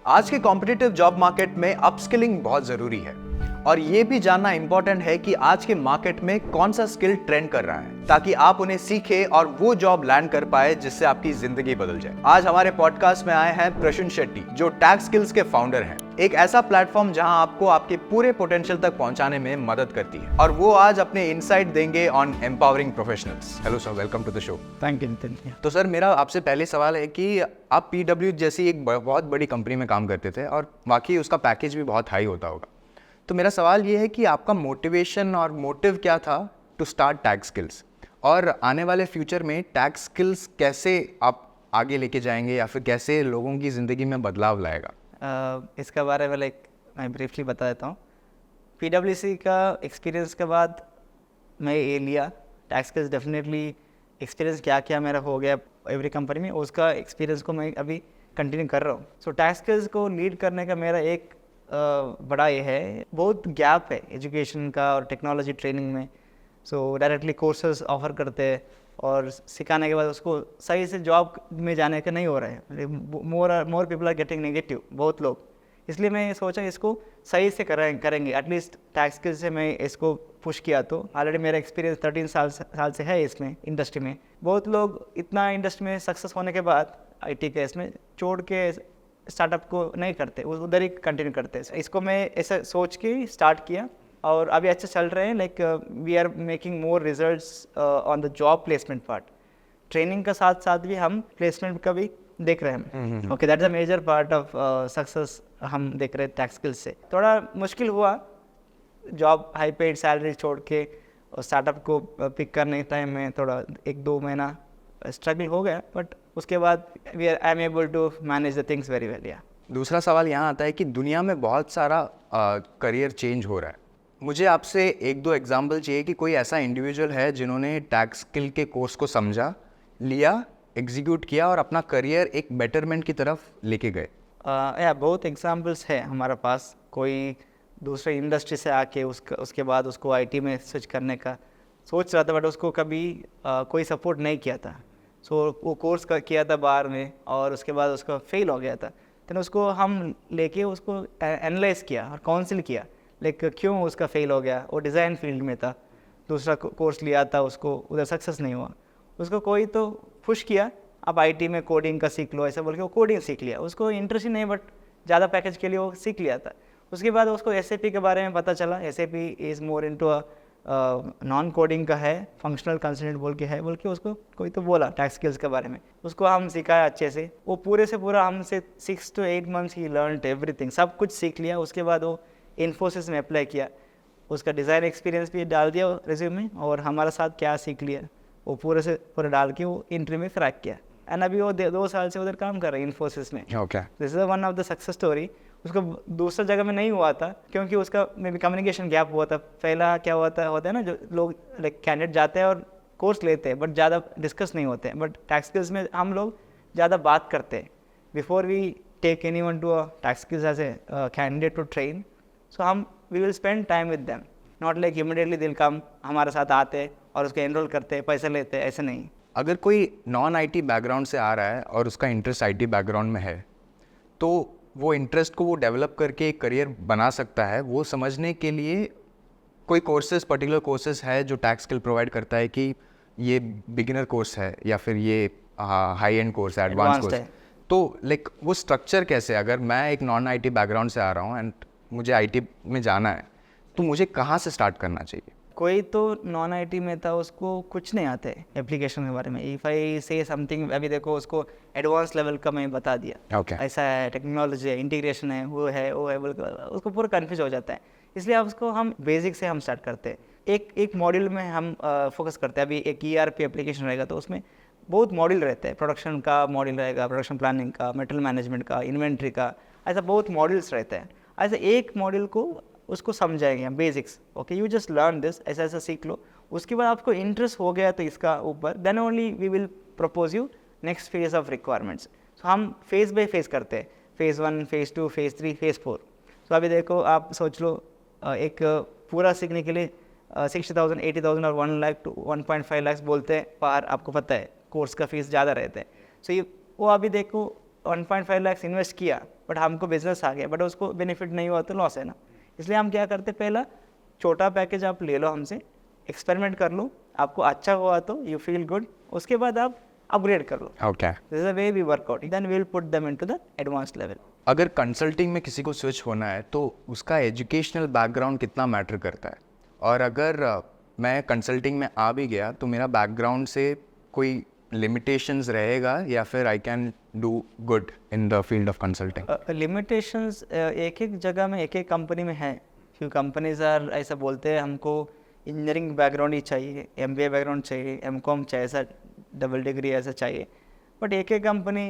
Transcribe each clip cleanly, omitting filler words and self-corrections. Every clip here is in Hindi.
आज के कॉम्पिटिटिव जॉब मार्केट में अपस्किलिंग बहुत जरूरी है और ये भी जानना इंपॉर्टेंट है कि आज के मार्केट में कौन सा स्किल ट्रेंड कर रहा है ताकि आप उन्हें सीखे और वो जॉब लैंड कर पाए जिससे आपकी जिंदगी बदल जाए। आज हमारे पॉडकास्ट में आए हैं प्रसून शेट्टी जो टैक्स स्किल्स के फाउंडर हैं, एक ऐसा प्लेटफॉर्म जहां आपको आपके पूरे पोटेंशियल तक पहुंचाने में मदद करती है और वो आज अपने इनसाइट देंगे on empowering professionals. Hello sir, welcome to the show. Thank you Nitin. तो सर, मेरा आपसे पहले सवाल है कि आप PW जैसी एक बहुत बड़ी कंपनी में काम करते थे और वाकई उसका पैकेज भी बहुत हाई होता होगा। तो मेरा सवाल ये है कि आपका मोटिवेशन और मोटिव क्या था टू स्टार्ट टैक्स स्किल्स, और आने वाले फ्यूचर में टैक्स स्किल्स कैसे आप आगे लेके जाएंगे या फिर कैसे लोगों की ज़िंदगी में बदलाव लाएगा? इसका बारे में मैं ब्रीफली बता देता हूँ। PwC का एक्सपीरियंस के बाद मैं ये लिया टैक्स स्किल्स। डेफिनेटली एक्सपीरियंस क्या क्या मेरा हो गया एवरी कंपनी में, उसका एक्सपीरियंस को मैं अभी कंटिन्यू कर रहा हूँ। सो टैक्स स्किल्स को लीड करने का मेरा एक बड़ा ये है, बहुत गैप है एजुकेशन का और टेक्नोलॉजी ट्रेनिंग में। सो डायरेक्टली कोर्सेज ऑफर करते हैं और सिखाने के बाद उसको सही से जॉब में जाने का नहीं हो रहा है। More people are getting negative, बहुत लोग। इसलिए मैं सोचा इसको सही से करेंगे एटलीस्ट टैक्स स्किल्स से मैं इसको पुश किया। तो ऑलरेडी मेरा एक्सपीरियंस 13 साल से है इसमें इंडस्ट्री में। बहुत लोग इतना इंडस्ट्री में सक्सेस होने के बाद IT के इसमें छोड़ के स्टार्टअप को नहीं करते, उधर ही कंटिन्यू करते हैं। इसको मैं ऐसा सोच के स्टार्ट किया और अभी अच्छा चल रहे हैं। Like we are making more results on the job placement part. Training का साथ साथ भी हम प्लेसमेंट का भी देख रहे हैं। Okay, that is a major part of success हम देख रहे हैं टैक्स स्किल्स से। थोड़ा मुश्किल हुआ जॉब हाई पेड सैलरी छोड़ के और स्टार्टअप को पिक करने के टाइम में थोड़ा 1-2 महीना स्ट्रगल हो गया, बट उसके बाद I am able to manage the things very well. या दूसरा सवाल यहाँ आता है कि दुनिया में बहुत सारा करियर चेंज हो रहा है। मुझे आपसे 1-2 एग्जाम्पल चाहिए कि कोई ऐसा इंडिविजुअल है जिन्होंने टैक्स स्किल के कोर्स को समझा, लिया, एग्जीक्यूट किया और अपना करियर एक बेटरमेंट की तरफ लेके गए। बहुत एग्जाम्पल्स है हमारे पास। कोई दूसरे इंडस्ट्री से आके उसके बाद उसको IT में स्विच करने का सोच रहा था, बट उसको कभी कोई सपोर्ट नहीं किया था। सो वो कोर्स किया था बाहर में और उसके बाद उसका फेल हो गया था। तो उसको हम लेके उसको एनालाइज किया और काउंसिल किया, लाइक क्यों उसका फेल हो गया। वो डिज़ाइन फील्ड में था, दूसरा कोर्स लिया था, उसको उधर सक्सेस नहीं हुआ। उसको कोई तो पुश किया, अब IT में कोडिंग का सीख लो ऐसा बोल के वो कोडिंग सीख लिया। उसको इंटरेस्ट ही नहीं, बट ज़्यादा पैकेज के लिए वो सीख लिया था। उसके बाद उसको SAP के बारे में पता चला। SAP is more into non coding का है, फंक्शनल कंसल्टेंट बोल के उसको कोई तो बोला टैक्स स्किल्स के बारे में। उसको हम सिखाया अच्छे से। वो पूरे से पूरा हमसे 6 to 8 months he learn everything, सब कुछ सीख लिया। उसके बाद वो इन्फोसिस में अप्लाई किया, उसका डिज़ाइन एक्सपीरियंस भी डाल दिया रिज्यूम में और हमारे साथ क्या सीख लिया वो पूरे से पूरा डाल के वो इंटरव्यू में क्रैक किया। एंड अभी वो 2 साल से उधर काम कर रहे हैं इन्फोसिस में। Okay, this is one of the success story. उसको दूसरा जगह में नहीं हुआ था क्योंकि उसका मे बी कम्युनिकेशन गैप हुआ था। पहला क्या होता है ना, जो लोग लाइक कैंडिडेट जाते हैं और कोर्स लेते हैं बट ज़्यादा डिस्कस नहीं होते हैं। बट टैक्स स्किल्स में हम लोग ज़्यादा बात करते हैं before we take anyone to a tax skills as a candidate to train. So we will spend time with them, not like immediately दिल कम हमारे साथ आते और उसको एनरोल करते पैसे लेते, ऐसे नहीं। अगर कोई नॉन IT बैकग्राउंड से आ रहा है और उसका इंटरेस्ट IT बैकग्राउंड में है, तो वो इंटरेस्ट को वो डेवलप करके एक करियर बना सकता है। वो समझने के लिए कोई पर्टिकुलर कोर्सेज है जो टैक्स स्किल प्रोवाइड करता है कि ये बिगिनर कोर्स है या फिर ये हाई एंड कोर्स है, एडवांस कोर्स है। तो लाइक वो स्ट्रक्चर कैसे, अगर मैं एक नॉन IT बैकग्राउंड से आ रहा हूँ एंड मुझे IT में जाना है तो मुझे कहाँ से स्टार्ट करना चाहिए? कोई तो नॉन IT में था, उसको कुछ नहीं आता है एप्लीकेशन के बारे में। इफ़ आई से समथिंग, अभी देखो उसको एडवांस लेवल का मैं बता दिया। Okay. ऐसा है, टेक्नोलॉजी है, इंटीग्रेशन है, वो है बोल के उसको पूरा कन्फ्यूज हो जाता है। इसलिए अब उसको हम बेसिक से हम स्टार्ट करते हैं। एक मॉड्यूल में हम फोकस करते हैं। अभी एक ERP एप्लीकेशन रहेगा तो उसमें बहुत मॉड्यूल रहते हैं। प्रोडक्शन का मॉड्यूल रहेगा, प्रोडक्शन प्लानिंग का, मटेरियल मैनेजमेंट का, इन्वेंट्री का, ऐसा बहुत मॉड्यूल्स रहते हैं। ऐसे एक मॉड्यूल को उसको समझाएंगे हम basics. Okay, you just learn this, ऐसा ऐसा सीख लो। उसके बाद आपको इंटरेस्ट हो गया तो इसका ऊपर, then only we will propose you next phase of requirements. So हम फेज बाय फेज करते हैं, phase 1, phase 2, phase 3, phase 4। So अभी देखो, आप सोच लो एक पूरा सीखने के लिए 60,000, 80,000 और 1 लाख to 1.5 लाख बोलते हैं पर, आपको पता है कोर्स का फीस ज़्यादा रहता है। सो ये वो अभी देखो 1.5 लाख इन्वेस्ट किया बट हमको बिजनेस आ गया बट उसको बेनिफिट नहीं हुआ तो लॉस है ना। इसलिए हम क्या करते, पहला छोटा पैकेज आप ले लो हमसे, एक्सपेरिमेंट कर लो, आपको अच्छा हुआ तो यू फील गुड, उसके बाद आप अपग्रेड कर लो। Okay. This is the way we work out, then we will put them into the advance level. अगर कंसल्टिंग में किसी को स्विच होना है तो उसका एजुकेशनल बैकग्राउंड कितना मैटर करता है? और अगर मैं कंसल्टिंग में आ भी गया तो मेरा बैकग्राउंड से कोई लिमिटेशंस रहेगा या फिर I can do good in the field of consulting? Limitations एक एक जगह में, एक एक कंपनी में है। फ्यू कंपनीज आर ऐसा बोलते हैं हमको इंजीनियरिंग बैकग्राउंड ही चाहिए, एमबीए बैकग्राउंड चाहिए, एमकॉम चाहिए, ऐसा डबल डिग्री ऐसा चाहिए। बट एक एक कंपनी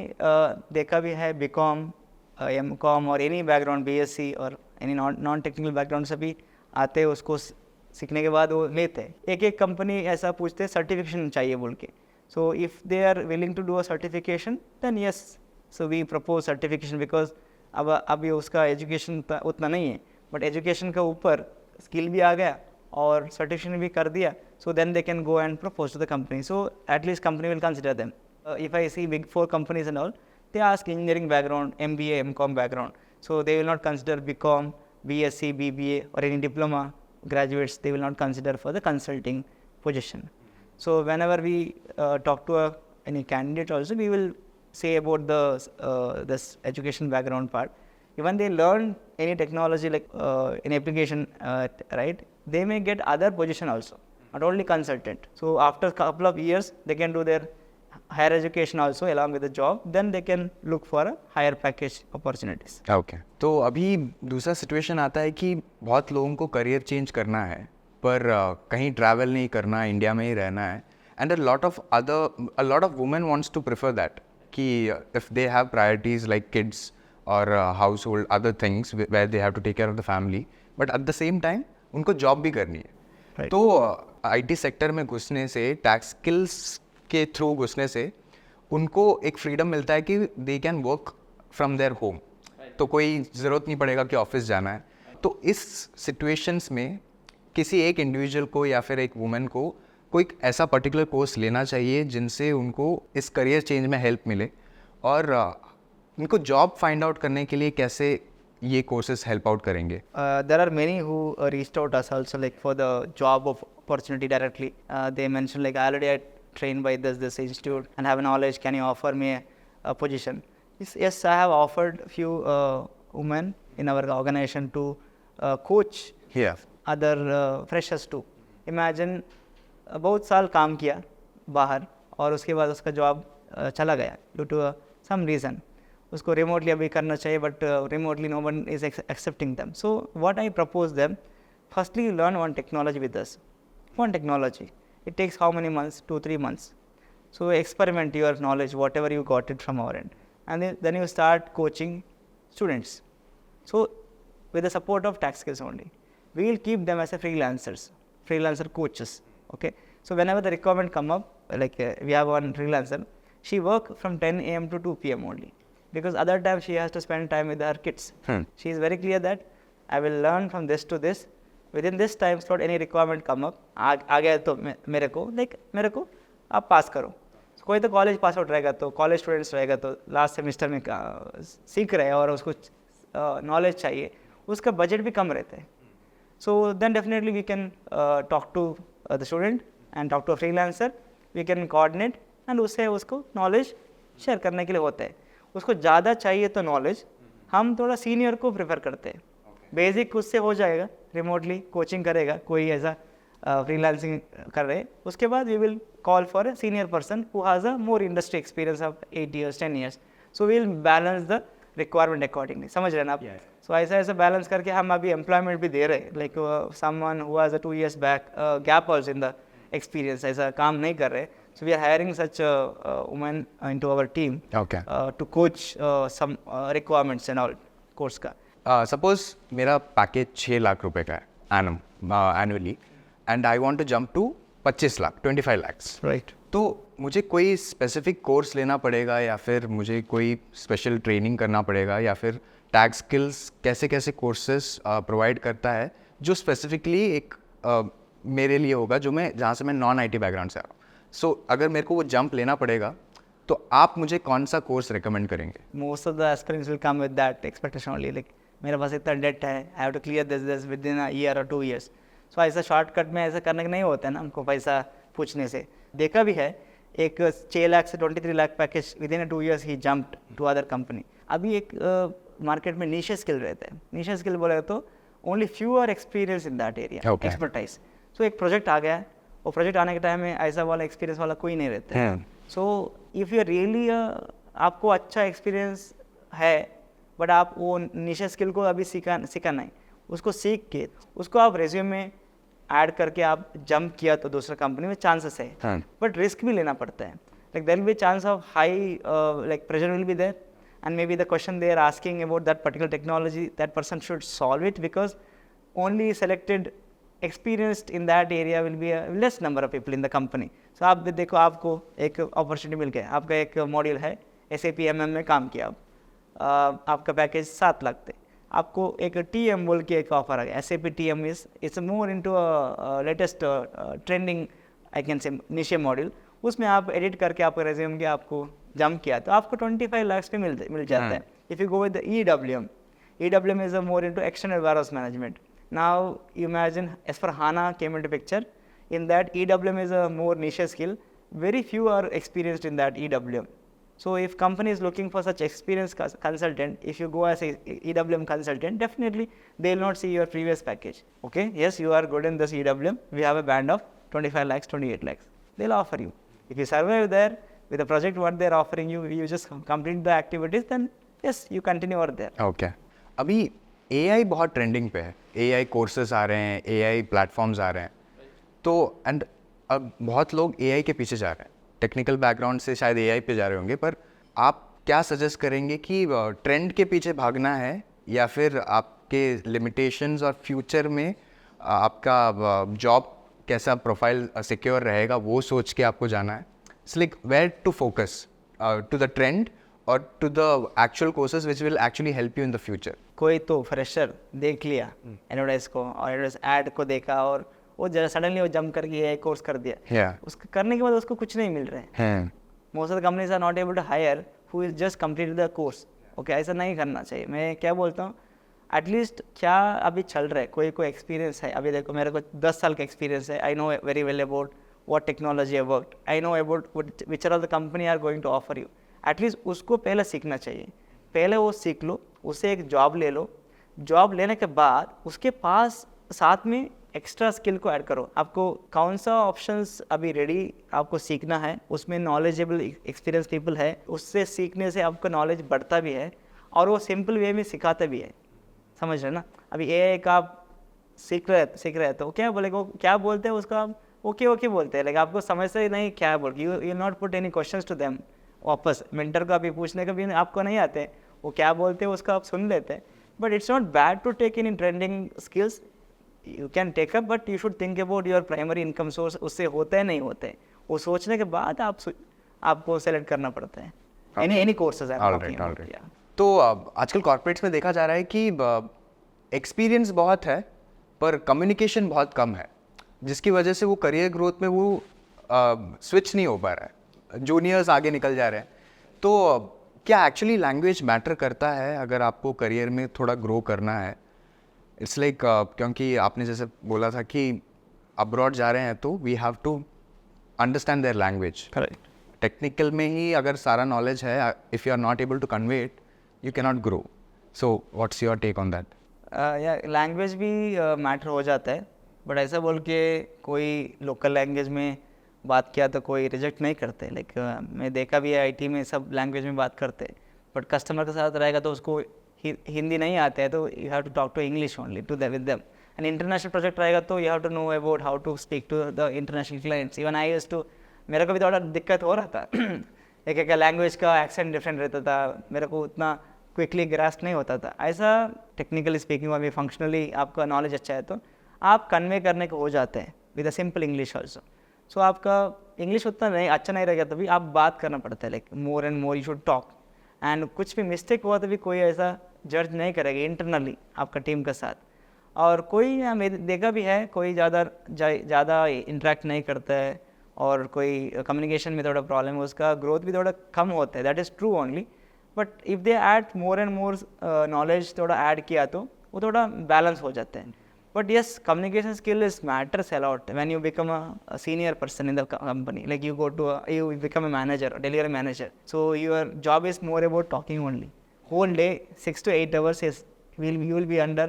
देखा भी है बीकॉम, एमकॉम और एनी बैकग्राउंड, बीएससी और एनी नॉन टेक्निकल बैकग्राउंड से भी आते हैं, उसको सीखने के बाद वो लेते हैं। एक एक कंपनी ऐसा पूछते हैं सर्टिफिकेशन चाहिए बोल के। So if they are willing to do a certification then yes, so we propose certification, because अब अभी उसका एजुकेशन उतना नहीं है, बट एजुकेशन के ऊपर स्किल भी आ गया और सर्टिफिकेशन भी कर दिया, so then they can go and propose to the company, so at least company will consider them. If I see big 4 companies and all, they ask engineering background, MBA, MCOM background. So they will not consider BCom, BSc, BBA or any diploma graduates. They will not consider for the consulting position. So whenever we talk to any candidate also, we will say about the this education background part. Even they learn any technology like any application, right? They may get other position also, not only consultant. So after couple of years, they can do their higher education also along with the job, then they can look for a higher package opportunities. Okay. तो अभी दूसरा सिचुएशन आता है कि बहुत लोगों को करियर चेंज करना है पर कहीं ट्रैवल नहीं करना, इंडिया में ही रहना है, and a lot of women wants to prefer that कि if they have priorities like kids और household other things where they have to take care of the family, but at the same time उनको जॉब भी करनी है। Right. तो आईटी सेक्टर में घुसने से, टैक्स स्किल्स के थ्रू घुसने से उनको एक फ्रीडम मिलता है कि they can work from their home, तो कोई ज़रूरत नहीं पड़ेगा कि ऑफिस जाना है। तो इस सिचुएशंस में किसी एक इंडिविजुअल को या फिर एक वुमेन को कोई ऐसा पर्टिकुलर कोर्स लेना चाहिए जिनसे उनको इस करियर चेंज में हेल्प मिले, और उनको जॉब फाइंड आउट करने के लिए कैसे ये कोर्सेज हेल्प आउट करेंगे? There are many who reached out us also like for the job of opportunity directly. They mentioned like already I trained by this institute and have knowledge, can you offer me a position? Yes, I have offered few women in our organization to coach other freshers too. Imagine बहुत साल काम किया बाहर और उसके बाद उसका जॉब चला गया ड्यू टू सम रीज़न, उसको रिमोटली अभी करना चाहिए but remotely no one is accepting them. So what I propose them, firstly you learn one technology with us, one technology. It takes how many months? 2-3 months. So experiment your knowledge, whatever you got it from our end, and then you start coaching students. So with the support of tax skills only, we will keep them as a freelancer coaches. Okay. So whenever the requirement come up, like we have one freelancer, she work from 10 a.m. to 2 p.m. only, because other time she has to spend time with her kids. She is very clear that I will learn from this to this. Within this time slot any requirement come up, आ गया तो मेरे को आप पास करो. So, कोई तो कॉलेज पास आउट रहेगा तो कॉलेज स्टूडेंट्स रहेगा तो लास्ट सेमेस्टर में सीख रहे हैं और उसको नॉलेज चाहिए, उसका बजट भी कम रहता है. So then definitely we can talk to the student and talk to a freelancer, we can coordinate and उससे उसको नॉलेज शेयर करने के लिए होता है. उसको ज़्यादा चाहिए तो नॉलेज हम थोड़ा सीनियर को प्रेफर करते हैं. बेसिक उससे हो जाएगा, रिमोटली कोचिंग करेगा, कोई ऐसा फ्रीलांसिंग कर रहे, उसके बाद we will call for a senior person who has a more industry experience of 8 years 10 years. So we will balance the requirement accordingly. समझ रहे हैं ना आप? सो ऐसा बैलेंस करके हम अभी एम्प्लॉयमेंट भी दे रहे हैं, like someone who has a 2 years back gap also in the experience, ऐसा काम नहीं कर रहे. So we are hiring such women into our team to coach some requirements and all course का. सपोज मेरा पैकेज 6 लाख रुपए का है annually and I want to jump to 25 lakh 25 lakhs. Right. तो मुझे कोई स्पेसिफिक कोर्स लेना पड़ेगा या फिर मुझे कोई स्पेशल ट्रेनिंग करना पड़ेगा, या फिर टैक्स स्किल्स कैसे कैसे कोर्सेज प्रोवाइड करता है जो स्पेसिफिकली एक मेरे लिए होगा, जो मैं जहाँ से मैं नॉन IT बैकग्राउंड से आ रहा हूँ. सो अगर मेरे को वो जंप लेना पड़ेगा तो आप मुझे कौन सा कोर्स रिकमेंड करेंगे? Most of the aspirants will come with that expectation only, like मेरे पास इतना डेट है, I have to clear this within a year और 2 years. सो ऐसा शॉर्टकट में ऐसा करने का नहीं होता है ना हमको पैसा पूछने से. देखा भी है, एक 6 लाख से 23 lakh package within 2 years ही जम्प्ड टू अदर कंपनी. अभी एक मार्केट में नीशे स्किल रहते हैं. नीशे स्किल बोले तो only few are experience in that area, expertise. So एक प्रोजेक्ट आ गया, वो प्रोजेक्ट आने के टाइम में ऐसा वाला एक्सपीरियंस वाला कोई नहीं रहता है. सो इफ़ यू रियली आपको अच्छा एक्सपीरियंस है बट आप वो नीशे स्किल को अभी सीखा नहीं, उसको सीख के उसको आप रेज्यूम में ऐड करके आप जंप किया तो दूसरा कंपनी में चांसेस है. बट रिस्क भी लेना पड़ता है. Like there will be chance of high like pressure will be there, and maybe the question they are asking about that particular technology, that person should solve it because only selected experienced in that area will be a less number of people in the company. So आप देखो, आपको एक अपॉर्चुनिटी मिल गया, आपका एक मॉड्यूल है SAP MM में काम किया, आपका पैकेज 7 लाख थे, आपको एक TM बोल के एक ऑफर आ गया. SAP TM it's more into latest trending I can say niche module. उसमें आप एडिट करके आपका रेज्यूम के आपको जंप किया तो आपको 25 lakhs पे मिल जाता है. If you go with EWM is a more into external warehouse management. Now you imagine S/4HANA came into picture. In that, EWM is a more niche skill. Very few are experienced in that EWM. So if company is looking for such experienced consultant, if you go as a EWM consultant, definitely they will not see your previous package. Okay, yes, you are good in this EWM. We have a band of 25 lakhs, 28 lakhs. They'll offer you. If you survive there with the project what they're offering you, you just complete the activities, then yes, you continue over there. Okay. अभी AI बहुत ट्रेंडिंग पे है. AI कोर्सेज आ रहे हैं, AI प्लेटफॉर्म्स आ रहे हैं. तो एंड अब बहुत लोग AI के पीछे जा रहे हैं. टेक्निकल बैकग्राउंड से शायद AI पे जा रहे होंगे, पर आप क्या सजेस्ट करेंगे कि ट्रेंड के पीछे भागना है या फिर आपके लिमिटेशंस और फ्यूचर में आपका जॉब कैसा प्रोफाइल सिक्योर रहेगा वो सोच के आपको जाना है? It's like where to focus, to the trend और to the actual courses which will actually help you in the future. कोई तो फ्रेशर देख लिया एडवर्टाइज को और एडवर्टाइज ऐड को देखा और वो जरा सडनली वो जंप करके AI कोर्स कर दिया. उसका करने के बाद उसको कुछ नहीं मिल रहा है. Most of the companies are not able to hire who is just complete the course. Okay, ऐसा नहीं करना चाहिए. मैं क्या बोलता हूँ, एटलीस्ट क्या अभी चल रहा है, कोई एक्सपीरियंस है. अभी देखो मेरे को 10 साल का एक्सपीरियंस है. I know very well about what technology I worked. I know about which are the company are going to offer you. At least उसको पहले सीखना चाहिए. पहले वो सीख लो, उससे एक जॉब ले लो. जॉब लेने के बाद उसके पास साथ में एक्स्ट्रा स्किल को ऐड करो. आपको कौन सा ऑप्शंस अभी रेडी आपको सीखना है, उसमें नॉलेजेबल एक्सपीरियंस पीपल है, उससे सीखने से आपका नॉलेज बढ़ता भी है और वो सिंपल वे में सिखाते भी है. समझ रहे ना? अभी AI का आप सीख रहे तो क्या बोलेगा, क्या बोलते हैं उसका आप ओके बोलते हैं, लेकिन आपको समझ से नहीं क्या बोल. You not put any questions to them. वापस मेंटर को अभी पूछने का भी आपको नहीं आते, वो क्या बोलते हैं उसका आप सुन लेते हैं. But it's not bad to take in trending skills. You can take up but you should think about your primary income source. उससे होता है नहीं होता है, वो सोचने के बाद आपको सेलेक्ट करना पड़ता है. Any courses. तो आजकल कॉर्पोरेट्स में देखा जा रहा है कि एक्सपीरियंस बहुत है पर कम्युनिकेशन बहुत कम है, जिसकी वजह से वो करियर ग्रोथ में वो स्विच नहीं हो पा रहा है. जूनियर्स आगे निकल जा रहे हैं. तो क्या एक्चुअली लैंग्वेज मैटर करता है अगर आपको करियर में थोड़ा ग्रो करना है? इट्स लाइक क्योंकि आपने जैसे बोला था कि अब्रॉड जा रहे हैं तो we have to understand their language. Correct. Technical में ही अगर सारा नॉलेज है, if you are not able to convey it, you can not grow. So what's your take on that? या लैंग्वेज भी मैटर हो जाता है, बट ऐसा बोल के कोई लोकल लैंग्वेज में बात किया तो कोई रिजेक्ट नहीं करते. लाइक मैं देखा भी है IT में सब लैंग्वेज में बात करते, बट कस्टमर के साथ रहेगा तो उसको हिंदी नहीं आते है तो you have to talk to English only to with them. And international project रहेगा तो you have to know about how to speak to the international clients. Even I used to, मेरे को भी थोड़ा दिक्कत हो रहा था. एक लैंग्वेज का एक्सेंट डिफरेंट रहता था, मेरे को उतना क्विकली ग्रास्प नहीं होता था. ऐसा टेक्निकली स्पीकिंग और भी फंक्शनली आपका नॉलेज अच्छा है तो आप कन्वे करने को हो जाते हैं with a simple English also. So आपका इंग्लिश उतना नहीं अच्छा नहीं रहेगा तभी आप बात करना पड़ता है. Like more and more you should talk. And कुछ भी मिस्टेक हुआ तो भी कोई ऐसा जज नहीं करेगा इंटरनली आपका टीम के साथ. और कोई मैं देखा भी है, कोई ज़्यादा इंटरेक्ट नहीं करता है, और कोई कम्युनिकेशन में थोड़ा प्रॉब्लम है, उसका ग्रोथ भी थोड़ा कम होता है, that is true only. But if they add more and more knowledge थोड़ा ऐड किया तो वो थोड़ा बैलेंस हो जाता है. But yes, communication skill is matters a lot when you become a senior person in the company. Like you become a manager, a delivery manager. So your job is more about talking only. Whole day, 6 to 8 hours is you will be under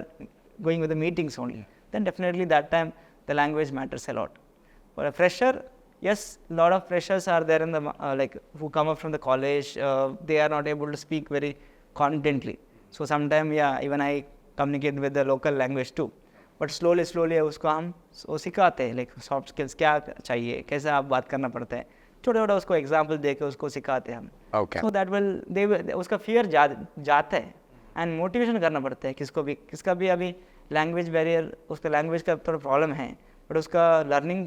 going with the meetings only. Then definitely that time the language matters a lot. For a fresher, yes, lot of freshers are there in the like who come up from the college. They are not able to speak very confidently. So sometimes even I communicate with the local language too. But slowly उसको हम वो सिखाते हैं, लाइक सॉफ्ट स्किल्स क्या चाहिए, कैसे आप बात करना पड़ता है, छोटा छोटा उसको एग्जाम्पल दे के उसको सिखाते हैं हम. सो दैट विल उसका फियर जाता है एंड मोटिवेशन करना पड़ता है किसका भी अभी लैंग्वेज बैरियर, उसका लैंग्वेज का थोड़ा प्रॉब्लम है बट उसका लर्निंग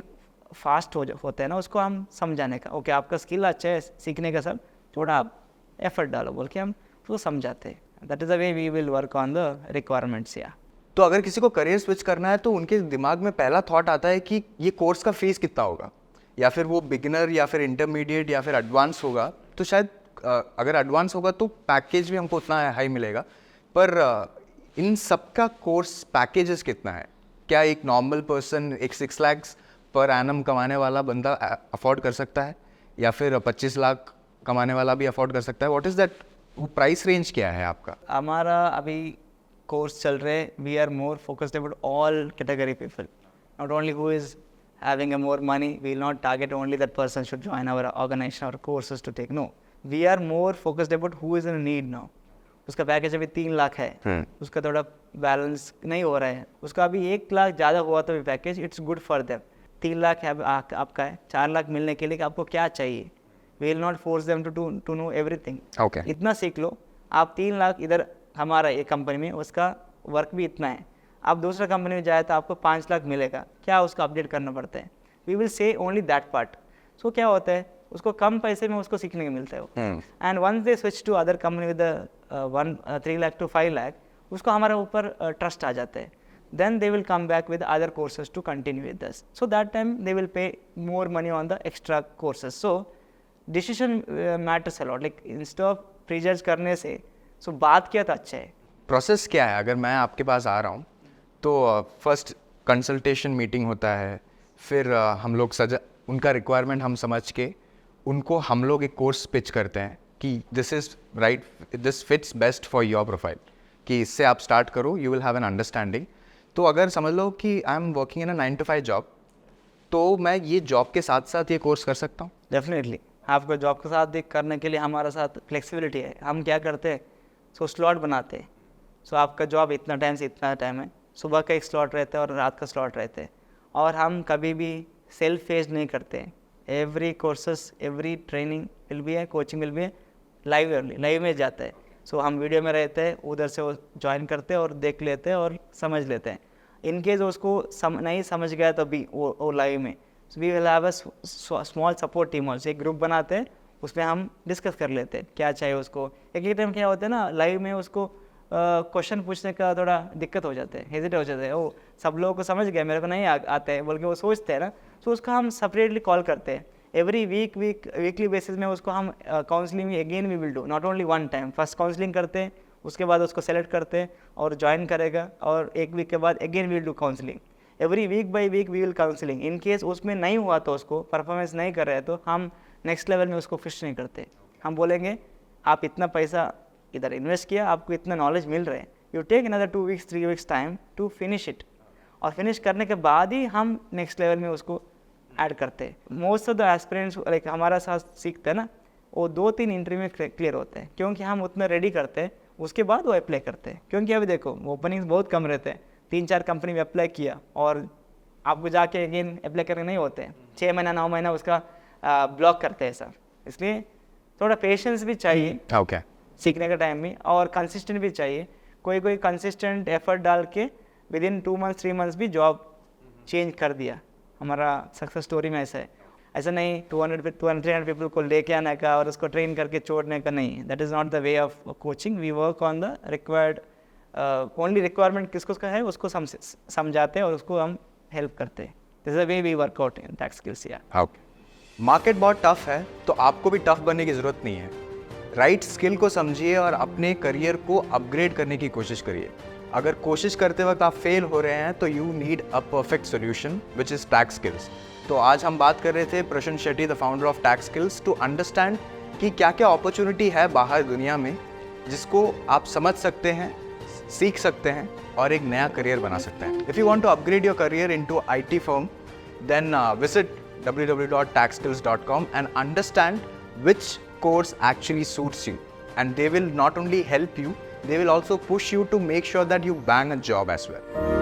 फास्ट होता है ना, उसको हम समझाने का, ओके आपका स्किल अच्छा है सीखने का, सब थोड़ा आप एफर्ट डालो बोल के हम उसको समझाते हैं. That is the way we will work on the requirements. तो अगर किसी को करियर स्विच करना है तो उनके दिमाग में पहला थॉट आता है कि ये कोर्स का फीस कितना होगा, या फिर वो बिगिनर या फिर इंटरमीडिएट या फिर एडवांस होगा. तो शायद अगर एडवांस होगा तो पैकेज भी हमको उतना हाई मिलेगा, पर इन सब का कोर्स पैकेजेस कितना है? क्या एक नॉर्मल पर्सन एक 6 लाख पर एनम कमाने वाला बंदा अफोर्ड कर सकता है, या फिर 25 लाख कमाने वाला भी अफोर्ड कर सकता है? व्हाट इज़ दैट, वो प्राइस रेंज क्या है आपका? हमारा अभी कोर्स चल रहे, we are more focused about all category people, not only who is having a more money. We will not target only that person should join our organization और courses to take. No, we are more focused about who is in need now. उसका पैकेज अभी 3 लाख है, उसका थोड़ा बैलेंस नहीं हो रहा है, उसका अभी 1 लाख ज़्यादा हुआ तो भी package it's good for them. 3 lakh है आपका है, 4 लाख मिलने के लिए कि आपको क्या चाहिए. We will not force them to know everything. इतना सीख लो आप. 3 लाख इधर हमारा एक कंपनी में उसका वर्क भी इतना है, आप दूसरा कंपनी में जाए तो आपको 5 लाख मिलेगा, क्या उसका अपडेट करना पड़ता है. We will say only that part. So क्या होता है, उसको कम पैसे में उसको सीखने को मिलता है. And once they switch to other company with 3 lakh to 5 lakh, उसको हमारे ऊपर ट्रस्ट आ जाता है. then they will come back with other courses to continue with this. So that time they will pay more money on the extra courses. So decision matters a lot. Like instead of prejudge करने से, so बात किया तो अच्छा है. प्रोसेस क्या है? अगर मैं आपके पास आ रहा हूँ तो फर्स्ट कंसल्टेशन मीटिंग होता है, फिर हम लोग उनका रिक्वायरमेंट हम समझ के उनको हम लोग एक कोर्स पिच करते हैं कि this is right, this fits best for your profile, कि इससे आप स्टार्ट करो, you will have an understanding. तो अगर समझ लो कि I am working in a 9 to 5 job, तो मैं ये जॉब के साथ साथ ये कोर्स कर सकता हूँ? डेफिनेटली. आपको जॉब के साथ करने के लिए हमारे साथ फ्लेक्सिबिलिटी है. हम क्या करते हैं, सो स्लॉट बनाते हैं. सो आपका जॉब इतना टाइम से इतना टाइम है, सुबह का एक स्लॉट रहता है और रात का स्लॉट रहता है. और हम कभी भी सेल्फ फेस नहीं करते. Every courses, every training will be है, कोचिंग विल बी है लाइव में जाता है. सो हम वीडियो में रहते हैं, उधर से वो ज्वाइन करते हैं और देख लेते हैं और समझ लेते हैं. इन केस उसको नहीं समझ गया तो भी वो लाइव में we will have a small support team also. एक ग्रुप बनाते हैं, उसमें हम डिस्कस कर लेते हैं क्या चाहिए उसको. एक टाइम क्या होता है ना, लाइव में उसको क्वेश्चन पूछने का थोड़ा दिक्कत हो जाता है, हेजिटेट हो जाता है. वो सब लोगों को समझ गया, मेरे को नहीं आता है बोल के वो सोचते हैं ना. तो उसका हम सेपरेटली कॉल करते हैं. एवरी वीकली बेसिस में उसको हम counselling again we will do, not only one time. First counselling करते हैं, उसके बाद उसको सेलेक्ट करते हैं और ज्वाइन करेगा, और 1 वीक के बाद again we will do counselling. Every week by week we will counselling. In case उसमें नहीं हुआ तो उसको परफॉर्मेंस नहीं कर रहे तो हम नेक्स्ट लेवल में उसको फिश नहीं करते. हम बोलेंगे आप इतना पैसा इधर इन्वेस्ट किया, आपको इतना नॉलेज मिल रहा है, you take another 2 weeks 3 weeks time to finish it. और फिनिश करने के बाद ही हम नेक्स्ट लेवल में उसको ऐड करते हैं. Most of the aspirants like हमारा साथ सीखते हैं ना, वो 2-3 इंटरव्यू में क्लियर होते हैं, क्योंकि हम उतना रेडी करते हैं. उसके बाद वो अप्लाई करते हैं, क्योंकि अभी देखो ओपनिंग्स बहुत कम रहते हैं. 3-4 कंपनी में अप्लाई किया और आपको जाके अगेन अप्लाई करने नहीं होते हैं. 6 महीना 9 महीना उसका ब्लॉक करते हैं सर. इसलिए थोड़ा पेशेंस भी चाहिए सीखने का टाइम में, और कंसिस्टेंट भी चाहिए. कोई कंसिस्टेंट एफर्ट डाल के विद इन 2 months 3 months भी जॉब चेंज कर दिया. हमारा सक्सेस स्टोरी में ऐसा है. ऐसा नहीं 200-300 पीपल को लेके आने का और उसको ट्रेन करके छोड़ने का नहीं. That is not the way of coaching. We work on the required, only requirement किसको का है उसको समझाते हैं और उसको हम हेल्प करते हैं. This is the way we work out in that skills. Okay. Market बहुत टफ है, तो आपको भी टफ बनने की ज़रूरत नहीं है। राइट स्किल को समझिए और अपने करियर को अपग्रेड करने की कोशिश करिए। अगर कोशिश करते वक्त आप फेल हो रहे हैं तो you need a perfect solution which is tax skills. तो आज हम बात कर रहे थे Prashant Shetty, the founder of tax skills, to understand कि क्या क्या अपॉर्चुनिटी है बाहर दुनिया में जिसको आप समझ सकते हैं, सीख सकते हैं और एक नया करियर बना सकते हैं। If you want to upgrade your career into IT firm, then visit www.taxskills.com and understand which course actually suits you, and they will not only help you, they will also push you to make sure that you bang a job as well.